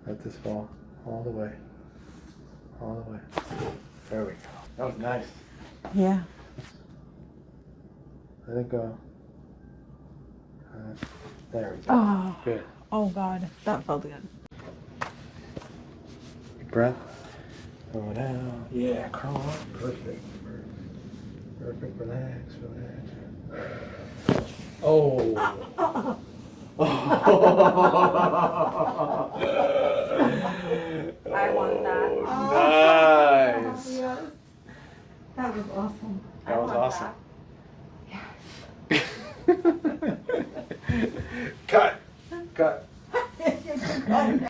Let this fall all the way. All the way. There we go. That was nice. Yeah. Let it go. There we go. Oh. Good. Oh God, that felt good. Deep breath. Going out. Yeah, curl up. Perfect. Perfect. Relax. Relax. Oh. I want that. Nice. Yes. That was awesome. That was awesome.